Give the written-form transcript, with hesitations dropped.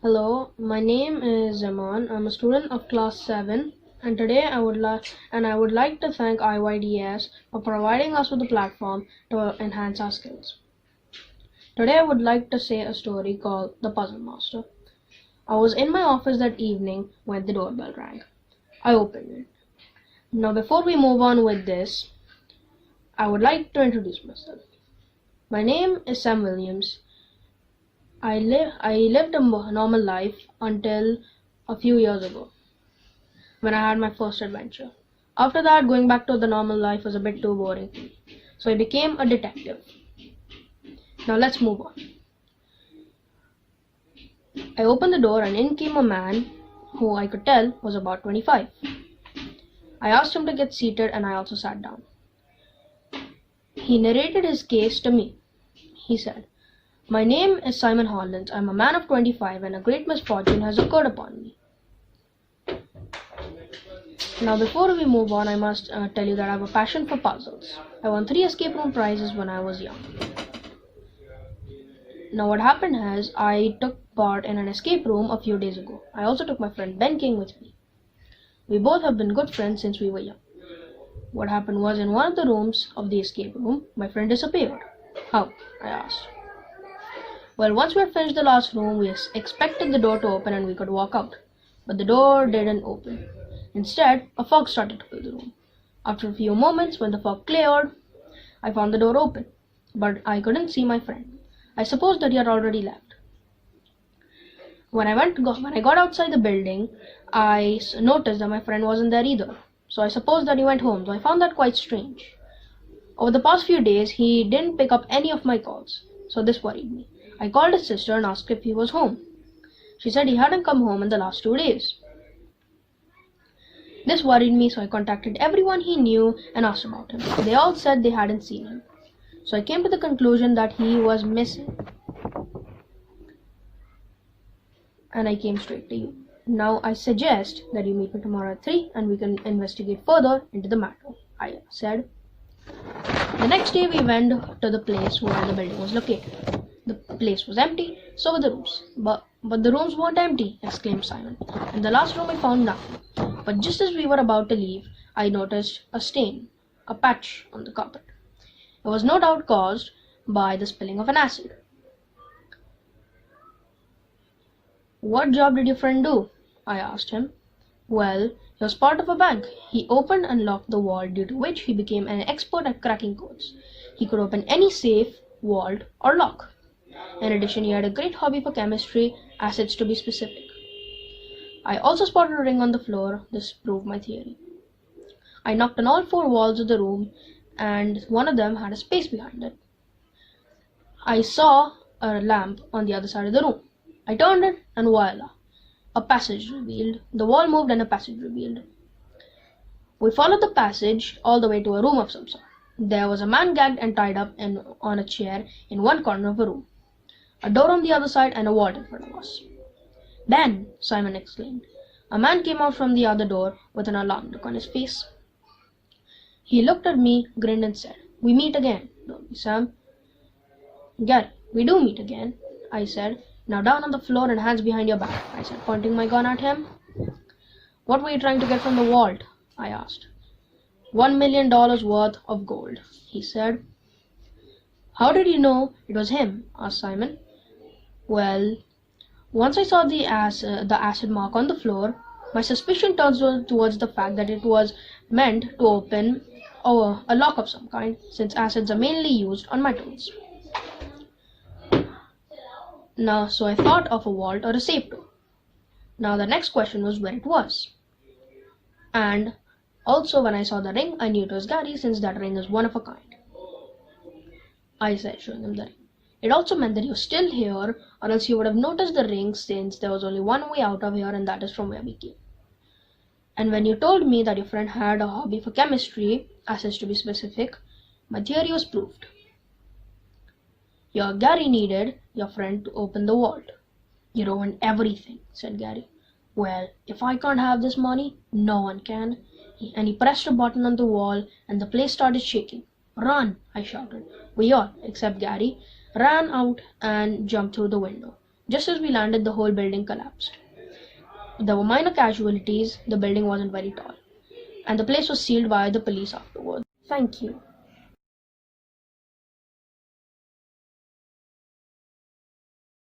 Hello, my name is Zaman. I'm a student of class 7 and today I would like to thank IYDS for providing us with a platform to enhance our skills. Today I would like to say a story called The Puzzle Master. I was in my office that evening when the doorbell rang. I opened it. Now before we move on with this, I would like to introduce myself. My name is Sam Williams. I lived a normal life until a few years ago when I had my first adventure. After that, going back to the normal life was a bit too boring for me. So I became a detective. Now let's move on. I opened the door and in came a man who I could tell was about 25. I asked him to get seated and I also sat down. He narrated his case to me. He said, "My name is Simon Holland. I'm a man of 25 and a great misfortune has occurred upon me." Now before we move on, I must tell you that I have a passion for puzzles. I won 3 escape room prizes when I was young. Now what happened is I took part in an escape room a few days ago. I also took my friend Ben King with me. We both have been good friends since we were young. What happened was in one of the rooms of the escape room, my friend disappeared. How? I asked. Well, once we had finished the last room, we expected the door to open and we could walk out. But the door didn't open. Instead, a fog started to fill the room. After a few moments, when the fog cleared, I found the door open. But I couldn't see my friend. I supposed that he had already left. When I got outside the building, I noticed that my friend wasn't there either. So I supposed that he went home, so I found that quite strange. Over the past few days, he didn't pick up any of my calls, so this worried me. I called his sister and asked if he was home. She said he hadn't come home in the last 2 days. This worried me, so I contacted everyone he knew and asked about him. They all said they hadn't seen him. So I came to the conclusion that he was missing. And I came straight to you. Now I suggest that you meet me tomorrow at 3 and we can investigate further into the matter, I said. The next day we went to the place where the building was located. The place was empty, so were the rooms. But the rooms weren't empty, exclaimed Simon. In the last room I found nothing. But just as we were about to leave, I noticed a stain, a patch on the carpet. It was no doubt caused by the spilling of an acid. "What job did your friend do?" I asked him. "Well, he was part of a bank. He opened and locked the vault, due to which he became an expert at cracking codes. He could open any safe, vault, or lock. In addition, he had a great hobby for chemistry, acids to be specific. I also spotted a ring on the floor. This proved my theory. I knocked on all 4 walls of the room, and one of them had a space behind it. I saw a lamp on the other side of the room. I turned it, and voila! A passage revealed. The wall moved and a passage revealed. We followed the passage all the way to a room of some sort. There was a man gagged and tied up on a chair in one corner of the room. A door on the other side and a vault in front of us. "Ben!" Simon exclaimed. A man came out from the other door with an alarmed look on his face. He looked at me, grinned and said, "We meet again, don't we, Sam?" "Gary, we do meet again," I said. "Now down on the floor and hands behind your back," I said, pointing my gun at him. "What were you trying to get from the vault?" I asked. $1 million worth of gold," he said. "How did you know it was him?" asked Simon. "Well, once I saw the acid mark on the floor, my suspicion turned towards the fact that it was meant to open a lock of some kind, since acids are mainly used on metals. Now, so I thought of a vault or a safe door. Now the next question was where it was. And also when I saw the ring, I knew it was Gary, since that ring is one of a kind," I said, showing him the ring. "It also meant that he was still here, or else you would have noticed the ring, since there was only one way out of here, and that is from where we came. And when you told me that your friend had a hobby for chemistry, acids to be specific, my theory was proved. Your Gary needed your friend to open the vault." "You ruined everything," said Gary. "Well, if I can't have this money, no one can." And he pressed a button on the wall and the place started shaking. "Run!" I shouted. We all, except Gary, ran out and jumped through the window. Just as we landed, the whole building collapsed. There were minor casualties, the building wasn't very tall, and the place was sealed by the police afterwards. Thank you.